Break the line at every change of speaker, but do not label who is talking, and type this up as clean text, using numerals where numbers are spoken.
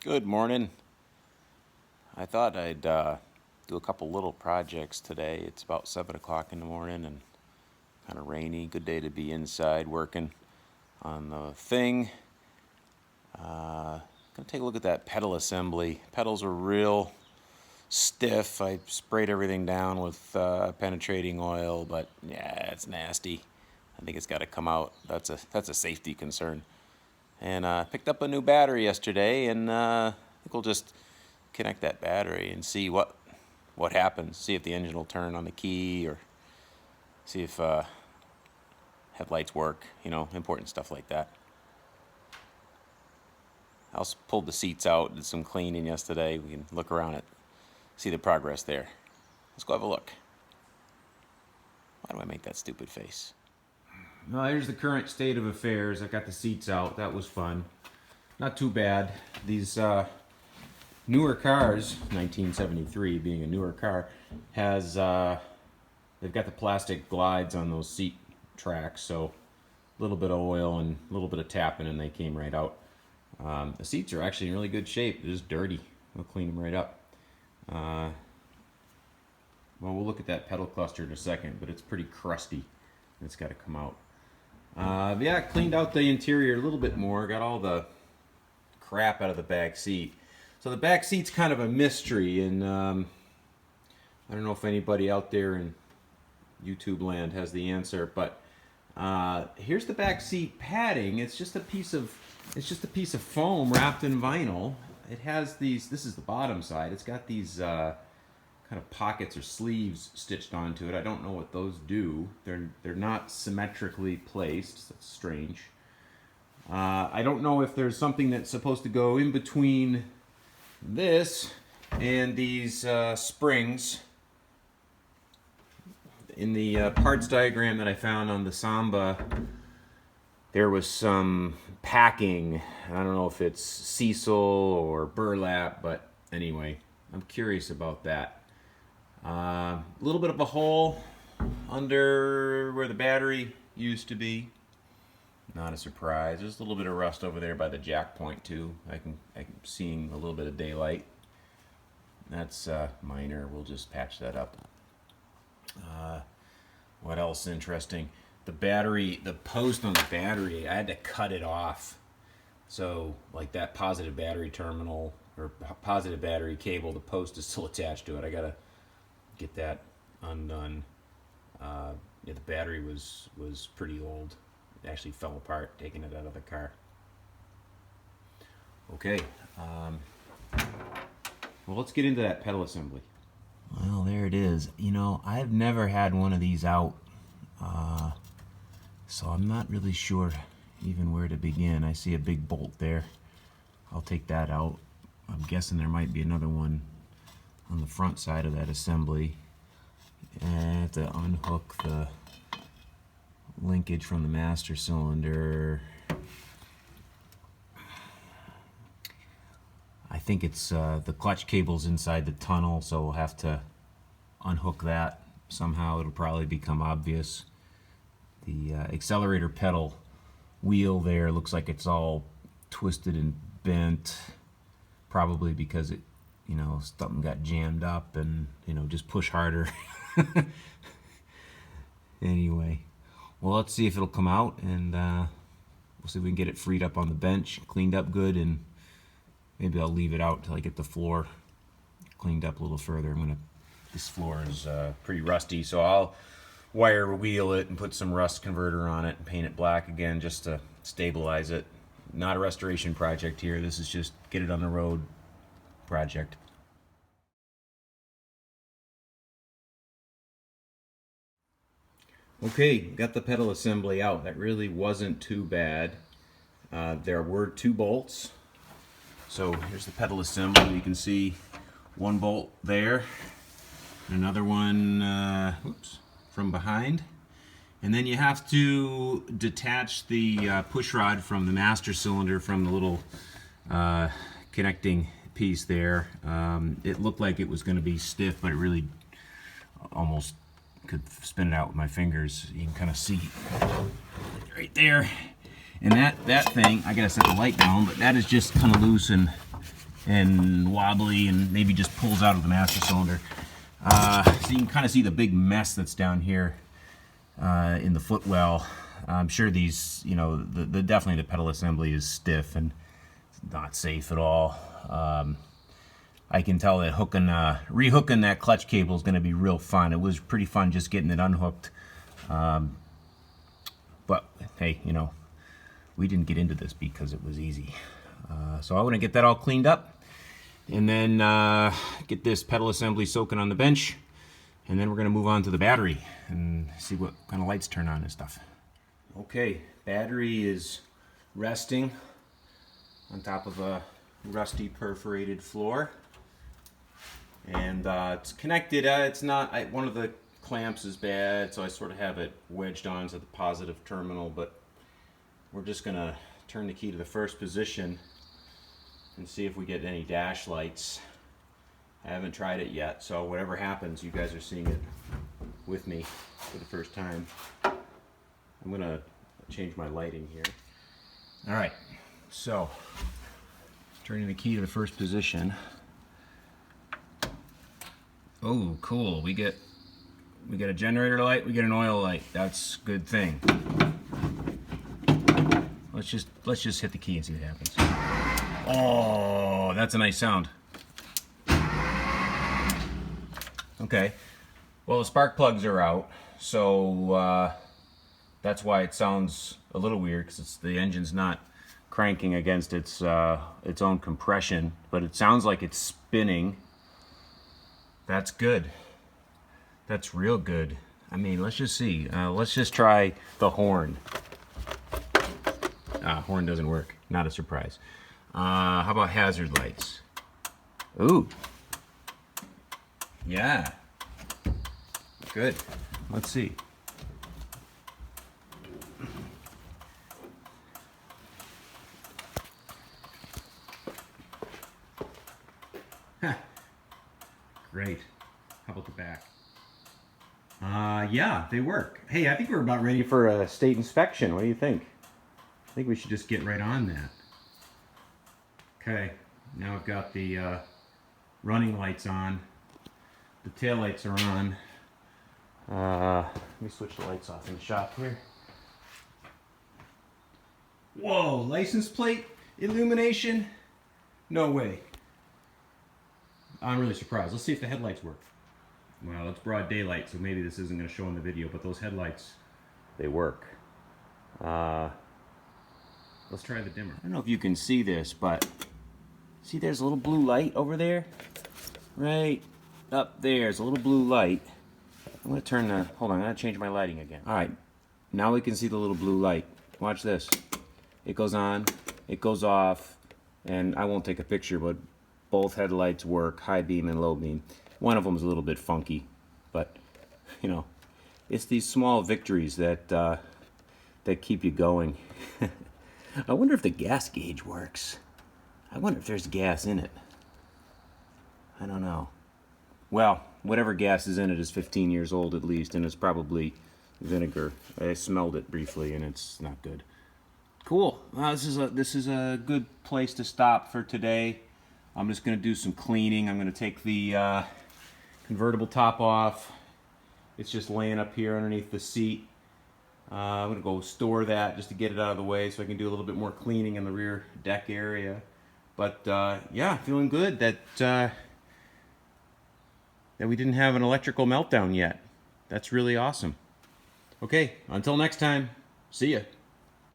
Good morning. I thought I'd do a couple little projects today. It's about 7 o'clock in the morning and kind of rainy. Good day to be inside working on the thing. Gonna take a look at that pedal assembly. Pedals are real stiff. I sprayed everything down with penetrating oil, but yeah, it's nasty. I think it's got to come out. That's a safety concern. And picked up a new battery yesterday, and I think we'll just connect that battery and see what happens. See if the engine will turn on the key, or see if headlights work. Important stuff like that. I also pulled the seats out, did some cleaning yesterday. We can look around it, see the progress there. Let's go have a look. Why do I make that stupid face?
Well, here's the current state of affairs. I got the seats out. That was fun. Not too bad. These newer cars, 1973 being a newer car, has they've got the plastic glides on those seat tracks, so a little bit of oil and a little bit of tapping and they came right out. The seats are actually in really good shape. They're just dirty. We'll clean them right up. Well, we'll look at that pedal cluster in a second, but it's pretty crusty. It's got to come out. Yeah, cleaned out the interior a little bit more. Got all the crap out of the back seat. So the back seat's kind of a mystery, and I don't know if anybody out there in YouTube land has the answer. But here's the back seat padding. It's just a piece of foam wrapped in vinyl. It has these. This is the bottom side. It's got these kind of pockets or sleeves stitched onto it. I don't know what those do. They're not symmetrically placed. That's strange. I don't know if there's something that's supposed to go in between this and these springs. In the parts diagram that I found on the Samba, there was some packing. I don't know if it's Cecil or burlap, but anyway, I'm curious about that. A little bit of a hole under where the battery used to be. Not a surprise. There's a little bit of rust over there by the jack point too. I'm seeing a little bit of daylight. That's minor. We'll just patch that up. What else interesting? The battery, the post on the battery, I had to cut it off. So like that positive battery terminal or positive battery cable, the post is still attached to it. I gotta get that undone. Yeah, the battery was pretty old. It actually fell apart taking it out of the car. Okay, well, let's get into that pedal assembly. Well, there it is. I've never had one of these out, so I'm not really sure even where to begin. I see a big bolt there. I'll take that out. I'm guessing there might be another one on the front side of that assembly. I have to unhook the linkage from the master cylinder. I think it's the clutch cable's inside the tunnel, so we'll have to unhook that somehow. It'll probably become obvious. The accelerator pedal wheel there looks like it's all twisted and bent, probably because it something got jammed up and just push harder. Anyway, well, let's see if it'll come out, and we'll see if we can get it freed up on the bench, cleaned up good, and maybe I'll leave it out till I get the floor cleaned up a little further. This floor is pretty rusty, so I'll wire wheel it and put some rust converter on it and paint it black again just to stabilize it. Not a restoration project here. This is just get it on the road project. Okay, got the pedal assembly out. That really wasn't too bad. There were 2 bolts. So here's the pedal assembly. You can see one bolt there, another one from behind. And then you have to detach the push rod from the master cylinder from the little connecting piece there. It looked like it was going to be stiff, but it really almost could spin it out with my fingers. You can kind of see right there. And that thing, I gotta set the light down, but that is just kind of loose and and wobbly and maybe just pulls out of the master cylinder. So you can kind of see the big mess that's down here in the footwell. I'm sure these, you know, definitely the pedal assembly is stiff and not safe at all. I can tell that rehooking that clutch cable is going to be real fun. It was pretty fun just getting it unhooked. But hey, you know, we didn't get into this because it was easy. So I want to get that all cleaned up and then get this pedal assembly soaking on the bench. And then we're going to move on to the battery and see what kind of lights turn on and stuff. Okay, battery is resting on top of a rusty perforated floor. And it's connected. It's not, one of the clamps is bad, so I sort of have it wedged onto the positive terminal, but we're just going to turn the key to the first position and see if we get any dash lights. I haven't tried it yet, so whatever happens, you guys are seeing it with me for the first time. I'm going to change my lighting here. All right, so turning the key to the first position. Oh, cool. We get a generator light, we get an oil light. That's a good thing. Let's just hit the key and see what happens. Oh, that's a nice sound. Okay. Well, the spark plugs are out, so that's why it sounds a little weird, because the engine's not cranking against its own compression, but it sounds like it's spinning. That's good. That's real good. I mean, let's just see. Let's just try the horn. Horn doesn't work. Not a surprise. How about hazard lights? Ooh. Yeah. Good. Let's see. Great. How about the back? Yeah, they work. Hey, I think we're about ready for a state inspection. What do you think? I think we should just get right on that. Okay, now I've got the running lights on. The tail lights are on. Let me switch the lights off in the shop here. Whoa, license plate illumination? No way. I'm really surprised. Let's see if the headlights work. Well, it's broad daylight, so maybe this isn't going to show in the video, but those headlights, they work. Let's try the dimmer. I don't know if you can see this, but see there's a little blue light over there? Right up there, there's a little blue light. I'm going to turn the, hold on, I'm going to change my lighting again. All right, now we can see the little blue light. Watch this. It goes on, it goes off, and I won't take a picture, but both headlights work, high beam and low beam. One of them is a little bit funky, but you know, it's these small victories that that keep you going. I wonder if the gas gauge works. I wonder if there's gas in it. I don't know. Well, whatever gas is in it is 15 years old at least, and it's probably vinegar. I smelled it briefly, and it's not good. Cool. Well, this is a good place to stop for today. I'm just going to do some cleaning. I'm going to take the convertible top off. It's just laying up here underneath the seat. I'm going to go store that just to get it out of the way so I can do a little bit more cleaning in the rear deck area. But yeah, feeling good that that we didn't have an electrical meltdown yet. That's really awesome. Okay, until next time, see ya.